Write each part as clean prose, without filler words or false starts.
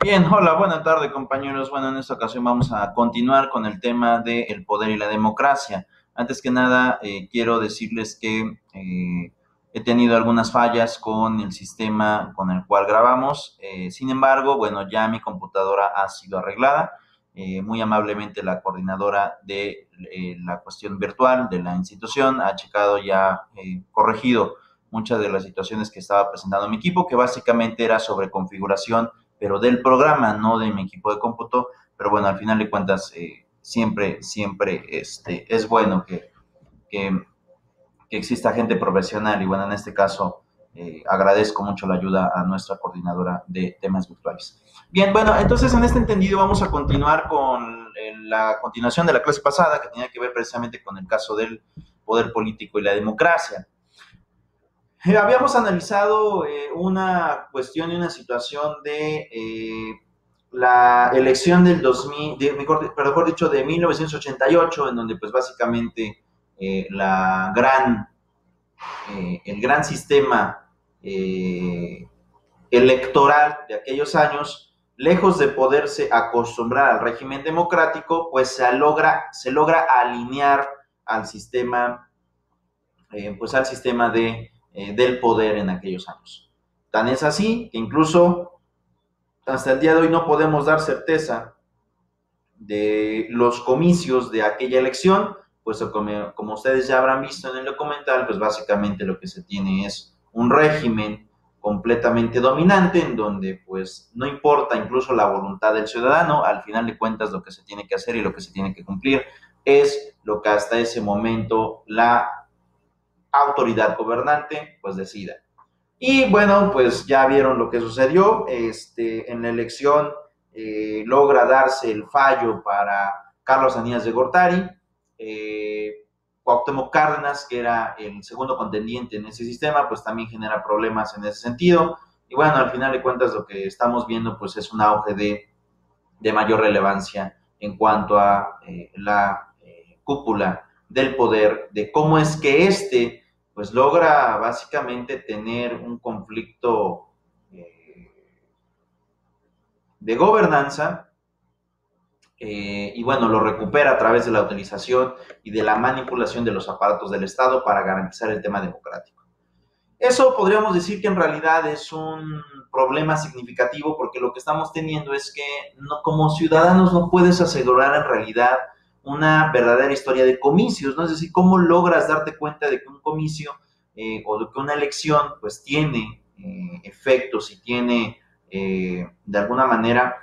Bien, hola, buena tarde compañeros. Bueno, en esta ocasión vamos a continuar con el tema del poder y la democracia. Antes que nada, quiero decirles que he tenido algunas fallas con el sistema con el cual grabamos. Sin embargo, bueno, ya mi computadora ha sido arreglada. Muy amablemente la coordinadora de la cuestión virtual de la institución ha checado ya corregido muchas de las situaciones que estaba presentando mi equipo, que básicamente era sobre configuración pero del programa, no de mi equipo de cómputo. Pero bueno, al final de cuentas, siempre es bueno que, que exista gente profesional y bueno, en este caso agradezco mucho la ayuda a nuestra coordinadora de temas virtuales. Bien, bueno, entonces en este entendido vamos a continuar con la continuación de la clase pasada que tenía que ver precisamente con el caso del poder político y la democracia. Habíamos analizado una cuestión y una situación de la elección del 2000, mejor dicho, de 1988, en donde pues básicamente el gran sistema eh, electoral de aquellos años, lejos de poderse acostumbrar al régimen democrático, pues se logra alinear al sistema pues al sistema del poder en aquellos años. Tan es así que incluso hasta el día de hoy no podemos dar certeza de los comicios de aquella elección, pues como ustedes ya habrán visto en el documental, pues básicamente lo que se tiene es un régimen completamente dominante en donde pues no importa incluso la voluntad del ciudadano, al final de cuentas lo que se tiene que hacer y lo que se tiene que cumplir es lo que hasta ese momento la autoridad gobernante pues decida. Y bueno, pues ya vieron lo que sucedió. En la elección logra darse el fallo para Carlos Anías de Gortari. Cuauhtémoc Cárdenas, que era el segundo contendiente en ese sistema, pues también genera problemas en ese sentido. Y bueno, al final de cuentas lo que estamos viendo pues es un auge de mayor relevancia en cuanto a la cúpula del poder, de cómo es que pues logra básicamente tener un conflicto de gobernanza y bueno, lo recupera a través de la utilización y de la manipulación de los aparatos del Estado para garantizar el tema democrático. Eso podríamos decir que en realidad es un problema significativo porque lo que estamos teniendo es que no, como ciudadanos no puedes asegurar en realidad una verdadera historia de comicios, ¿no? Es decir, cómo logras darte cuenta de que un comicio o de que una elección pues tiene efectos y tiene de alguna manera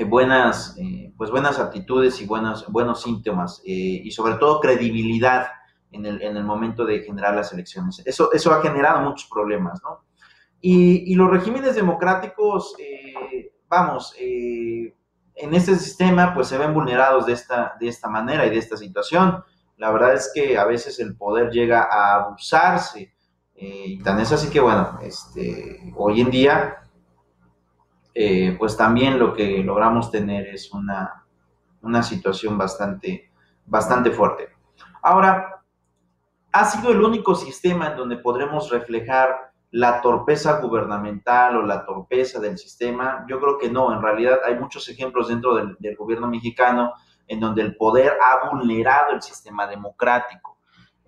buenas actitudes y buenos síntomas y sobre todo credibilidad en el momento de generar las elecciones. Eso ha generado muchos problemas, ¿no? Y los regímenes democráticos, en este sistema pues se ven vulnerados de esta manera y de esta situación. La verdad es que a veces el poder llega a abusarse y tan es así que bueno, hoy en día pues también lo que logramos tener es una situación bastante fuerte. Ahora, ¿ha sido el único sistema en donde podremos reflejar la torpeza gubernamental o la torpeza del sistema? Yo creo que no, en realidad hay muchos ejemplos dentro del gobierno mexicano en donde el poder ha vulnerado el sistema democrático.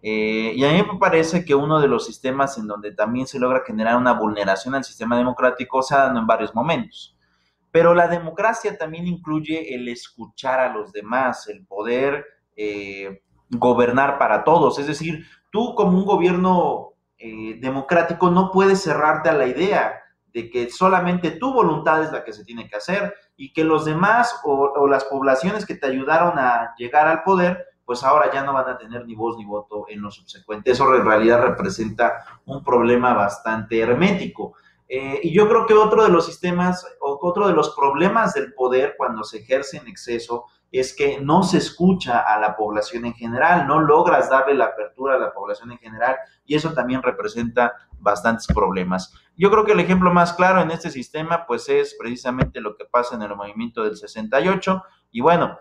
Y a mí me parece que uno de los sistemas en donde también se logra generar una vulneración al sistema democrático se ha dado en varios momentos. Pero la democracia también incluye el escuchar a los demás, el poder gobernar para todos. Es decir, tú como un gobierno democrático no puedes cerrarte a la idea de que solamente tu voluntad es la que se tiene que hacer y que los demás o las poblaciones que te ayudaron a llegar al poder, pues ahora ya no van a tener ni voz ni voto en lo subsecuente. Eso en realidad representa un problema bastante hermético. Y yo creo que otro de los sistemas o otro de los problemas del poder cuando se ejerce en exceso es que no se escucha a la población en general, no logras darle la apertura a la población en general y eso también representa bastantes problemas. Yo creo que el ejemplo más claro en este sistema pues es precisamente lo que pasa en el movimiento del 68 y bueno,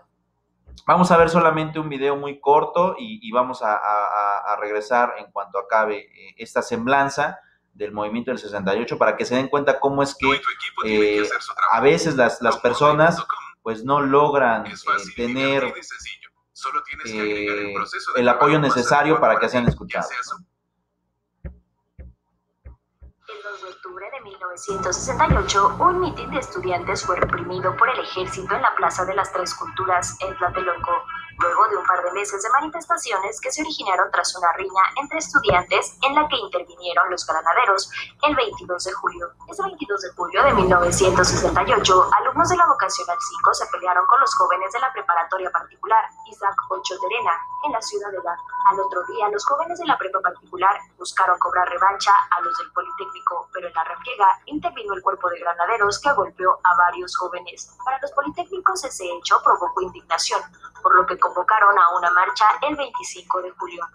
vamos a ver solamente un video muy corto y vamos a regresar en cuanto acabe esta semblanza del movimiento del 68 para que se den cuenta cómo es que a veces las personas pues no logran tener el apoyo necesario para que sean escuchados, ¿no? El 2 de octubre de 1968, un mitin de estudiantes fue reprimido por el ejército en la Plaza de las Tres Culturas en Tlatelolco, luego de un par de meses de manifestaciones que se originaron tras una riña entre estudiantes en la que intervinieron los granaderos el 22 de julio. Ese 22 de julio de 1968, alumnos de la Vocacional 5 se pelearon con los jóvenes de la preparatoria particular Isaac Ocho Terena en la Ciudadela. Al otro día, los jóvenes de la prepa particular buscaron cobrar revancha a los del Politécnico, pero en la refriega intervino el cuerpo de granaderos que golpeó a varios jóvenes. Para los politécnicos ese hecho provocó indignación, por lo que convocaron a una marcha el 25 de julio.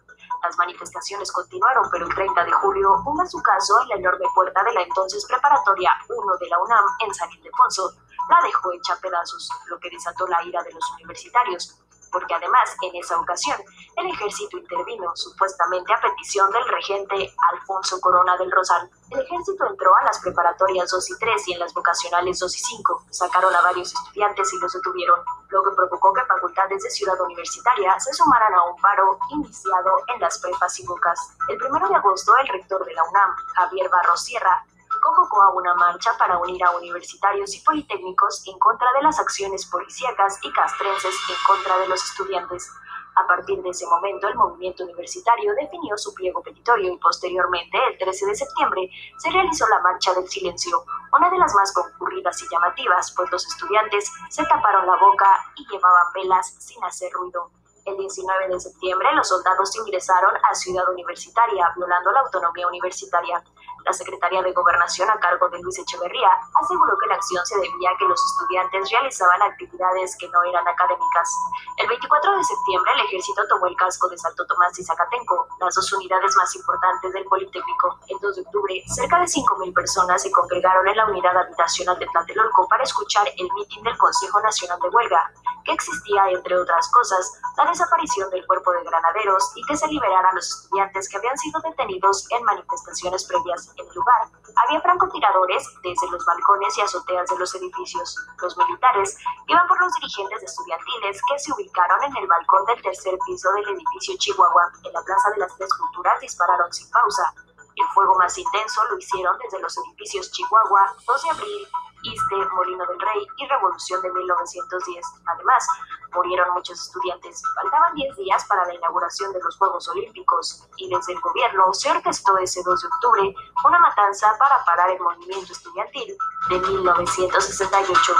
Las manifestaciones continuaron, pero el 30 de julio, un bazucazo en la enorme puerta de la entonces Preparatoria 1 de la UNAM en San Ildefonso la dejó hecha pedazos, lo que desató la ira de los universitarios, porque además, en esa ocasión, el ejército intervino, supuestamente a petición del regente Alfonso Corona del Rosal. El ejército entró a las preparatorias 2 y 3 y en las vocacionales 2 y 5. Sacaron a varios estudiantes y los detuvieron, lo que provocó que facultades de Ciudad Universitaria se sumaran a un paro iniciado en las prepas y bocas. El 1 de agosto, el rector de la UNAM, Javier Barros Sierra, convocó a una marcha para unir a universitarios y politécnicos en contra de las acciones policíacas y castrenses en contra de los estudiantes. A partir de ese momento, el movimiento universitario definió su pliego petitorio y posteriormente, el 13 de septiembre, se realizó la Marcha del Silencio, una de las más concurridas y llamativas, pues los estudiantes se taparon la boca y llevaban velas sin hacer ruido. El 19 de septiembre, los soldados ingresaron a Ciudad Universitaria, violando la autonomía universitaria. La Secretaría de Gobernación, a cargo de Luis Echeverría, aseguró que la acción se debía a que los estudiantes realizaban actividades que no eran académicas. El 24 de septiembre, el ejército tomó el casco de Santo Tomás y Zacatenco, las dos unidades más importantes del Politécnico. El 2 de octubre, cerca de 5,000 personas se congregaron en la unidad habitacional de Tlatelolco para escuchar el mitin del Consejo Nacional de Huelga, que exigía, entre otras cosas, la desaparición del cuerpo de granaderos y que se liberara a los estudiantes que habían sido detenidos en manifestaciones previas. En el lugar, había francotiradores desde los balcones y azoteas de los edificios. Los militares iban por los dirigentes estudiantiles que se ubicaron en el balcón del tercer piso del edificio Chihuahua. En la Plaza de las Tres Culturas dispararon sin pausa. El fuego más intenso lo hicieron desde los edificios Chihuahua, 2 de abril, Iste, Molino del Rey y Revolución de 1910. Además, murieron muchos estudiantes. Faltaban 10 días para la inauguración de los Juegos Olímpicos y desde el gobierno se orquestó ese 2 de octubre una matanza para parar el movimiento estudiantil de 1968.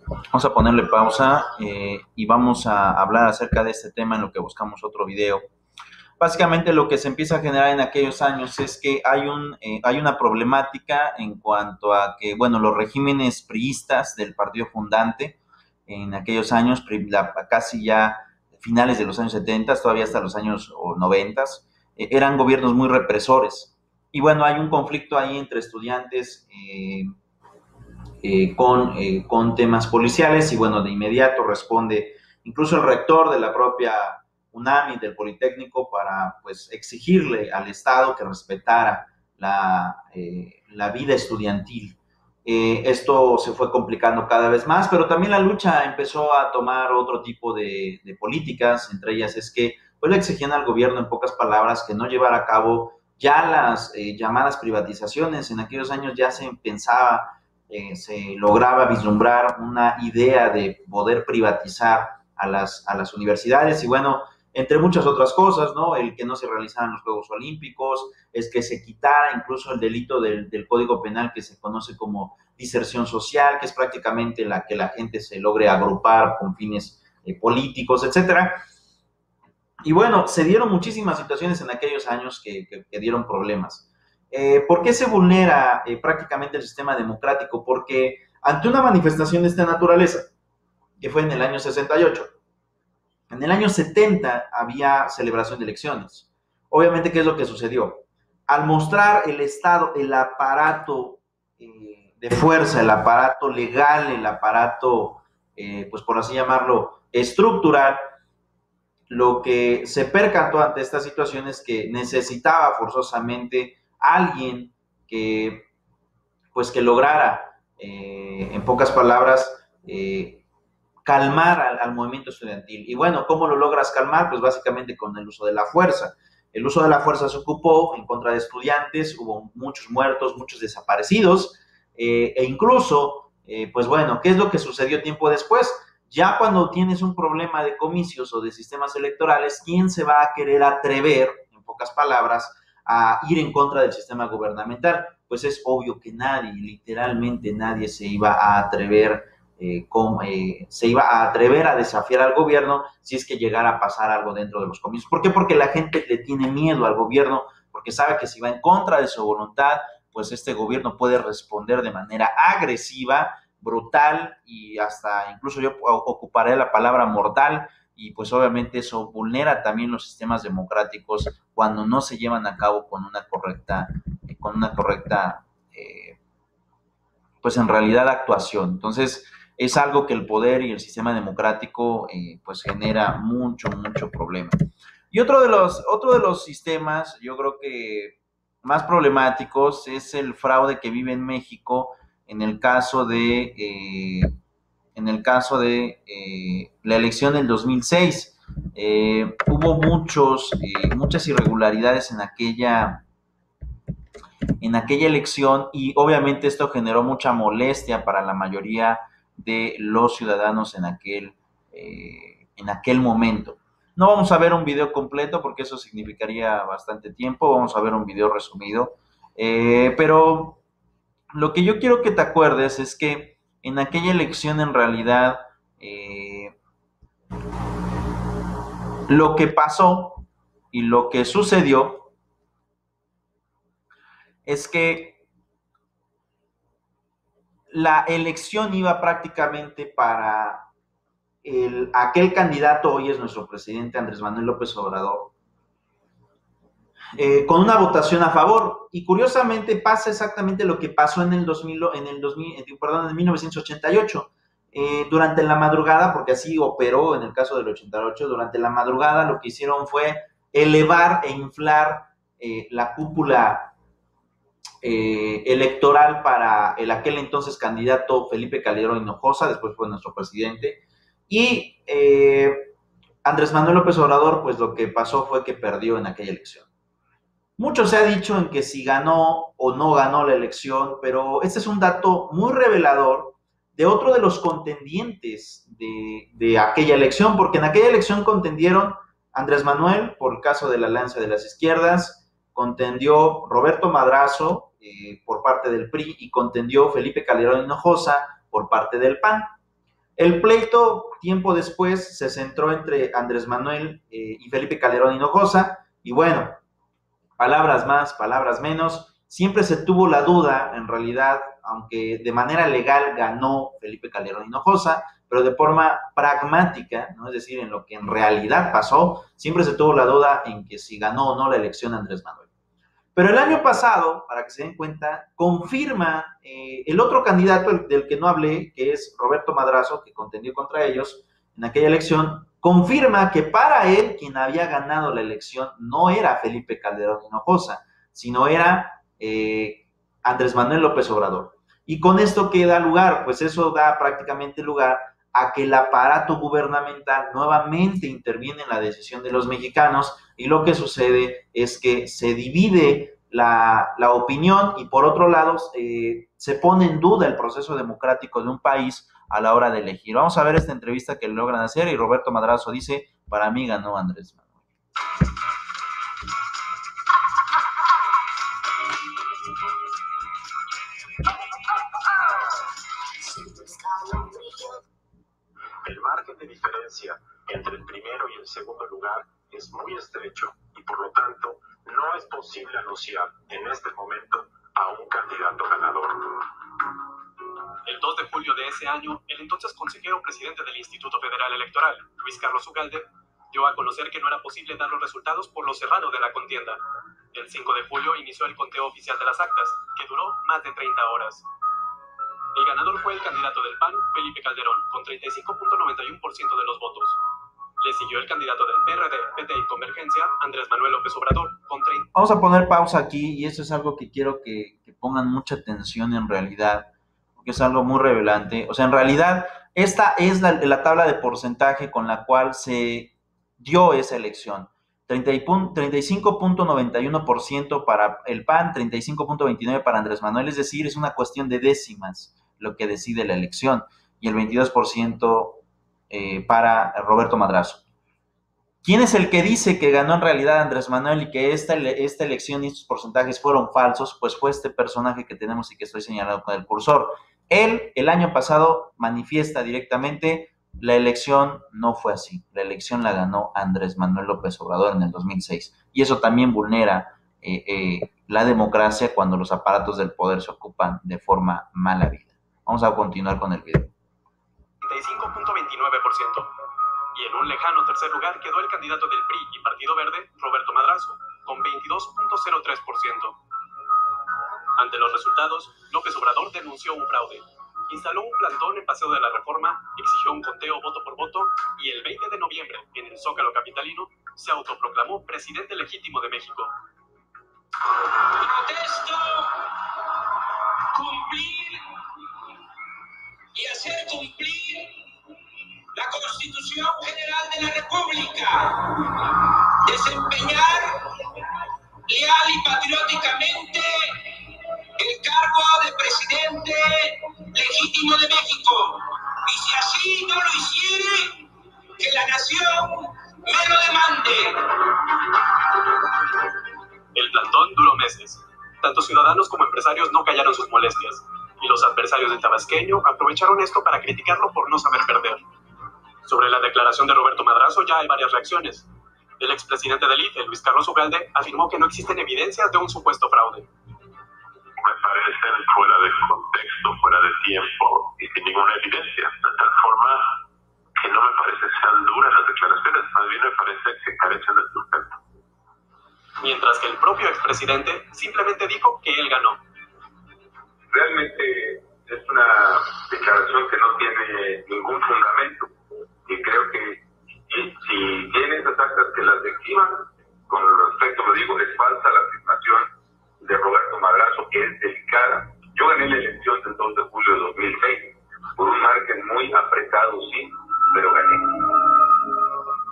Vamos a ponerle pausa y vamos a hablar acerca de este tema en lo que buscamos otro video. Básicamente lo que se empieza a generar en aquellos años es que hay una problemática en cuanto a que, bueno, los regímenes priistas del partido fundante en aquellos años, casi ya finales de los años 70, todavía hasta los años 90, eran gobiernos muy represores. Y bueno, hay un conflicto ahí entre estudiantes con temas policiales y bueno, de inmediato responde incluso el rector de la propia UNAM y del Politécnico para pues exigirle al Estado que respetara la vida estudiantil. Esto se fue complicando cada vez más, pero también la lucha empezó a tomar otro tipo de políticas, entre ellas es que pues le exigían al gobierno, en pocas palabras, que no llevara a cabo ya las llamadas privatizaciones. En aquellos años ya se pensaba, se lograba vislumbrar una idea de poder privatizar a las universidades y bueno, entre muchas otras cosas, ¿no? El que no se realizaran los Juegos Olímpicos, es que se quitara incluso el delito del Código Penal que se conoce como diserción social, que es prácticamente la que la gente se logre agrupar con fines políticos, etcétera. Y bueno, se dieron muchísimas situaciones en aquellos años que dieron problemas. ¿Por qué se vulnera prácticamente el sistema democrático? Porque ante una manifestación de esta naturaleza, que fue en el año 68, en el año 70 había celebración de elecciones. Obviamente, ¿qué es lo que sucedió? Al mostrar el Estado, el aparato de fuerza, el aparato legal, el aparato, pues por así llamarlo, estructural, lo que se percató ante esta situación es que necesitaba forzosamente alguien que, pues, que lograra, en pocas palabras, calmar al movimiento estudiantil. Y bueno, ¿cómo lo logras calmar? Pues básicamente con el uso de la fuerza. El uso de la fuerza se ocupó en contra de estudiantes, hubo muchos muertos, muchos desaparecidos, e incluso, pues bueno, ¿qué es lo que sucedió tiempo después? Ya cuando tienes un problema de comicios o de sistemas electorales, ¿quién se va a querer atrever, en pocas palabras, a ir en contra del sistema gubernamental? Pues es obvio que nadie, literalmente nadie se iba a atrever se iba a atrever a desafiar al gobierno si es que llegara a pasar algo dentro de los comicios. ¿Por qué? Porque la gente le tiene miedo al gobierno, porque sabe que si va en contra de su voluntad, pues este gobierno puede responder de manera agresiva, brutal y hasta incluso yo ocuparé la palabra mortal, y pues obviamente eso vulnera también los sistemas democráticos cuando no se llevan a cabo con una correcta pues en realidad actuación. Entonces es algo que el poder y el sistema democrático pues genera mucho problema. Y otro de los sistemas, yo creo que más problemáticos, es el fraude que vive en México en el caso de la elección del 2006. Hubo muchas irregularidades en aquella elección, y obviamente esto generó mucha molestia para la mayoría de los ciudadanos en aquel momento. No vamos a ver un video completo porque eso significaría bastante tiempo, vamos a ver un video resumido, pero lo que yo quiero que te acuerdes es que en aquella elección en realidad lo que pasó y lo que sucedió es que la elección iba prácticamente para aquel candidato, hoy es nuestro presidente Andrés Manuel López Obrador, con una votación a favor. Y curiosamente pasa exactamente lo que pasó en el 1988. Durante la madrugada, porque así operó en el caso del 88, durante la madrugada lo que hicieron fue elevar e inflar la cúpula electoral para aquel entonces candidato Felipe Calderón Hinojosa, después fue nuestro presidente, y Andrés Manuel López Obrador, pues lo que pasó fue que perdió en aquella elección. Mucho se ha dicho en que si ganó o no ganó la elección, pero este es un dato muy revelador de otro de los contendientes de aquella elección, porque en aquella elección contendieron Andrés Manuel por el caso de la Alianza de las Izquierdas, contendió Roberto Madrazo por parte del PRI y contendió Felipe Calderón Hinojosa por parte del PAN. El pleito, tiempo después, se centró entre Andrés Manuel y Felipe Calderón Hinojosa, y bueno, palabras más, palabras menos, siempre se tuvo la duda, en realidad, aunque de manera legal ganó Felipe Calderón Hinojosa, pero de forma pragmática, ¿no? Es decir, en lo que en realidad pasó, siempre se tuvo la duda en que si ganó o no la elección Andrés Manuel. Pero el año pasado, para que se den cuenta, confirma el otro candidato del que no hablé, que es Roberto Madrazo, que contendió contra ellos en aquella elección, confirma que para él quien había ganado la elección no era Felipe Calderón Hinojosa, sino era Andrés Manuel López Obrador. Y con esto ¿qué da lugar? Pues eso da prácticamente lugar a que el aparato gubernamental nuevamente interviene en la decisión de los mexicanos, y lo que sucede es que se divide la opinión, y por otro lado se pone en duda el proceso democrático de un país a la hora de elegir. Vamos a ver esta entrevista que logran hacer, y Roberto Madrazo dice: para mí ganó Andrés Manuel. El margen de diferencia entre el primero y el segundo lugar es muy estrecho y por lo tanto no es posible anunciar en este momento a un candidato ganador. El 2 de julio de ese año, el entonces consejero presidente del Instituto Federal Electoral, Luis Carlos Ugalde, dio a conocer que no era posible dar los resultados por lo cerrado de la contienda. El 5 de julio inició el conteo oficial de las actas, que duró más de 30 horas. El ganador fue el candidato del PAN, Felipe Calderón, con 35.91% de los votos. Le siguió el candidato del PRD, PT y Convergencia, Andrés Manuel López Obrador, con 30. Vamos a poner pausa aquí y esto es algo que quiero que pongan mucha atención en realidad, porque es algo muy revelante. O sea, en realidad, esta es la tabla de porcentaje con la cual se dio esa elección. 35.91% para el PAN, 35.29% para Andrés Manuel, es decir, es una cuestión de décimas lo que decide la elección, y el 22% para Roberto Madrazo. ¿Quién es el que dice que ganó en realidad Andrés Manuel y que esta elección y estos porcentajes fueron falsos? Pues fue este personaje que tenemos y que estoy señalando con el cursor. Él, el año pasado, manifiesta directamente: la elección no fue así. La elección la ganó Andrés Manuel López Obrador en el 2006. Y eso también vulnera la democracia cuando los aparatos del poder se ocupan de forma mala vida. Vamos a continuar con el video. 35.29%. Y en un lejano tercer lugar quedó el candidato del PRI y Partido Verde, Roberto Madrazo, con 22.03%. Ante los resultados, López Obrador denunció un fraude. Instaló un plantón en Paseo de la Reforma, exigió un conteo voto por voto y el 20 de noviembre, en el Zócalo capitalino, se autoproclamó presidente legítimo de México. Protesto cumplir y hacer cumplir la Constitución General de la República, desempeñar leal y patrióticamente el cargo de presidente legítimo de México. Y si así no lo hiciere, que la nación me lo demande. El plantón duró meses. Tanto ciudadanos como empresarios no callaron sus molestias, y los adversarios del tabasqueño aprovecharon esto para criticarlo por no saber perder. Sobre la declaración de Roberto Madrazo ya hay varias reacciones. El expresidente del IFE, Luis Carlos Ugalde, afirmó que no existen evidencias de un supuesto fraude. Me parecen fuera de contexto, fuera de tiempo y sin ninguna evidencia, de tal forma que no me parece sean duras las declaraciones, más bien me parece que carecen de sustento. Mientras que el propio expresidente simplemente dijo que él ganó. Realmente es una declaración que no tiene ningún fundamento y creo que si tiene esas actas que las describan, con respecto, lo digo, es falsa la afirmación de Roberto Madrazo, que es delicada. Yo gané la elección del 2 de julio de 2006, por un margen muy apretado, sí, pero gané.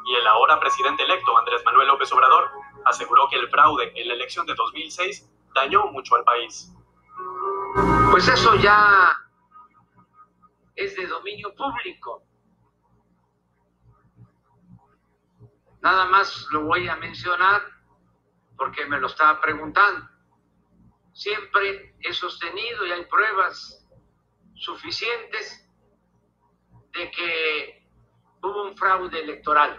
Y el ahora presidente electo, Andrés Manuel López Obrador, aseguró que el fraude en la elección de 2006 dañó mucho al país. Pues eso ya es de dominio público. Nada más lo voy a mencionar porque me lo estaba preguntando. Siempre he sostenido y hay pruebas suficientes de que hubo un fraude electoral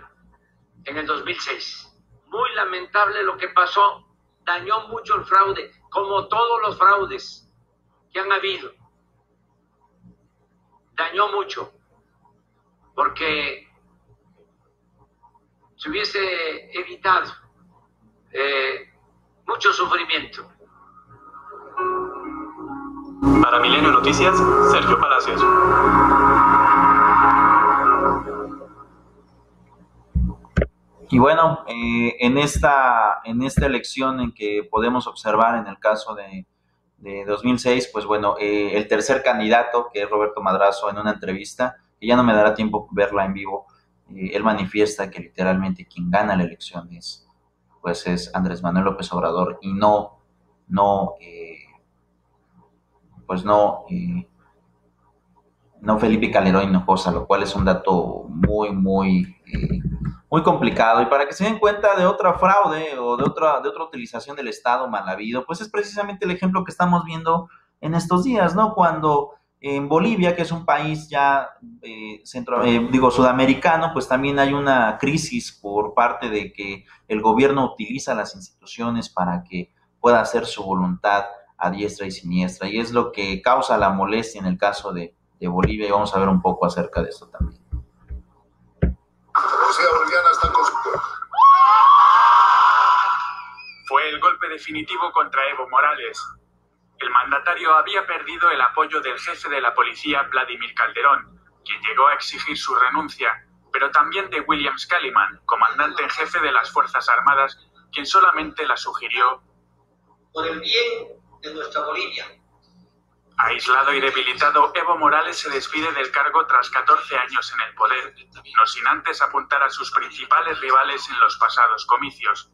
en el 2006. Muy lamentable lo que pasó, dañó mucho el fraude, como todos los fraudes que han habido. Dañó mucho, porque se hubiese evitado mucho sufrimiento. Para Milenio Noticias, Sergio Palacios. Y bueno, en esta elección en que podemos observar en el caso de 2006, pues bueno, el tercer candidato, que es Roberto Madrazo, en una entrevista, que ya no me dará tiempo verla en vivo, él manifiesta que literalmente quien gana la elección es Andrés Manuel López Obrador y no Felipe Calderón Hinojosa, lo cual es un dato muy complicado. Y para que se den cuenta de otra fraude o de otra utilización del Estado mal habido, pues es precisamente el ejemplo que estamos viendo en estos días, ¿no? Cuando en Bolivia, que es un país ya sudamericano, pues también hay una crisis por parte de que el gobierno utiliza las instituciones para que pueda hacer su voluntad a diestra y siniestra, y es lo que causa la molestia en el caso de Bolivia, y vamos a ver un poco acerca de esto también. La policía boliviana está con su pueblo. Fue el golpe definitivo contra Evo Morales. El mandatario había perdido el apoyo del jefe de la policía, Vladimir Calderón, quien llegó a exigir su renuncia pero también de William Scaliman, comandante en jefe de las Fuerzas Armadas, quien solamente la sugirió por el bien de nuestra Bolivia. Aislado y debilitado, Evo Morales se despide del cargo tras 14 años en el poder, no sin antes apuntar a sus principales rivales en los pasados comicios.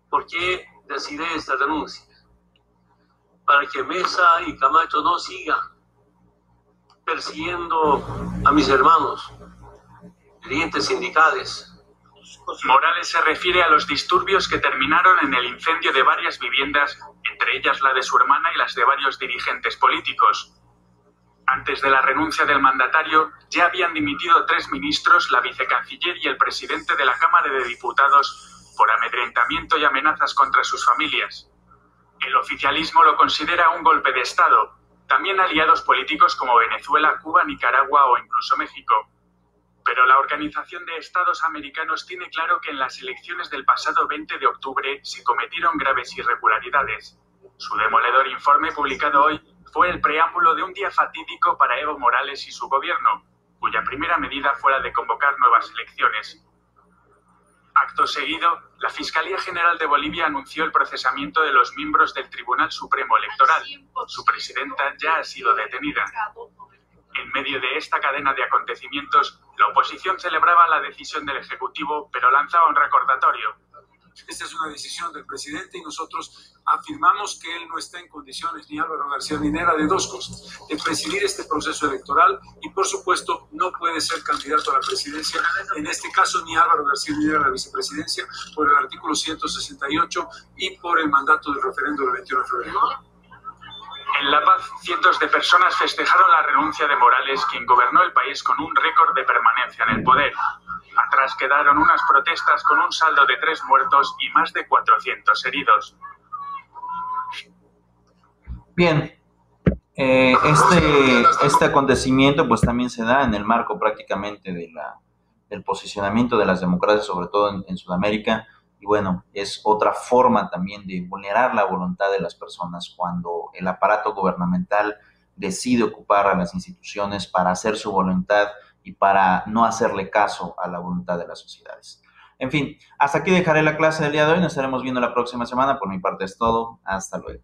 ¿Por qué decidí esta renuncia? Para que Mesa y Camacho no sigan persiguiendo a mis hermanos, dirigentes sindicales. Morales se refiere a los disturbios que terminaron en el incendio de varias viviendas, entre ellas la de su hermana y las de varios dirigentes políticos. Antes de la renuncia del mandatario, ya habían dimitido 3 ministros, la vicecanciller y el presidente de la Cámara de Diputados, por amedrentamiento y amenazas contra sus familias. El oficialismo lo considera un golpe de Estado, también aliados políticos como Venezuela, Cuba, Nicaragua o incluso México. Pero la Organización de Estados Americanos tiene claro que en las elecciones del pasado 20 de octubre se cometieron graves irregularidades. Su demoledor informe publicado hoy fue el preámbulo de un día fatídico para Evo Morales y su gobierno, cuya primera medida fue la de convocar nuevas elecciones. Acto seguido, la Fiscalía General de Bolivia anunció el procesamiento de los miembros del Tribunal Supremo Electoral. Su presidenta ya ha sido detenida. En medio de esta cadena de acontecimientos, la oposición celebraba la decisión del Ejecutivo, pero lanzaba un recordatorio. Esta es una decisión del presidente y nosotros afirmamos que él no está en condiciones, ni Álvaro García Linera, de 2 cosas: de presidir este proceso electoral y, por supuesto, no puede ser candidato a la presidencia, en este caso ni Álvaro García Linera a la vicepresidencia, por el artículo 168 y por el mandato del referendo del 21 de febrero. En La Paz, cientos de personas festejaron la renuncia de Morales, quien gobernó el país con un récord de permanencia en el poder. Atrás quedaron unas protestas con un saldo de 3 muertos y más de 400 heridos. Bien, este acontecimiento pues también se da en el marco prácticamente del posicionamiento de las democracias, sobre todo en Sudamérica, y bueno, es otra forma también de vulnerar la voluntad de las personas cuando el aparato gubernamental decide ocupar a las instituciones para hacer su voluntad y para no hacerle caso a la voluntad de las sociedades. En fin, hasta aquí dejaré la clase del día de hoy, nos estaremos viendo la próxima semana. Por mi parte es todo, hasta luego.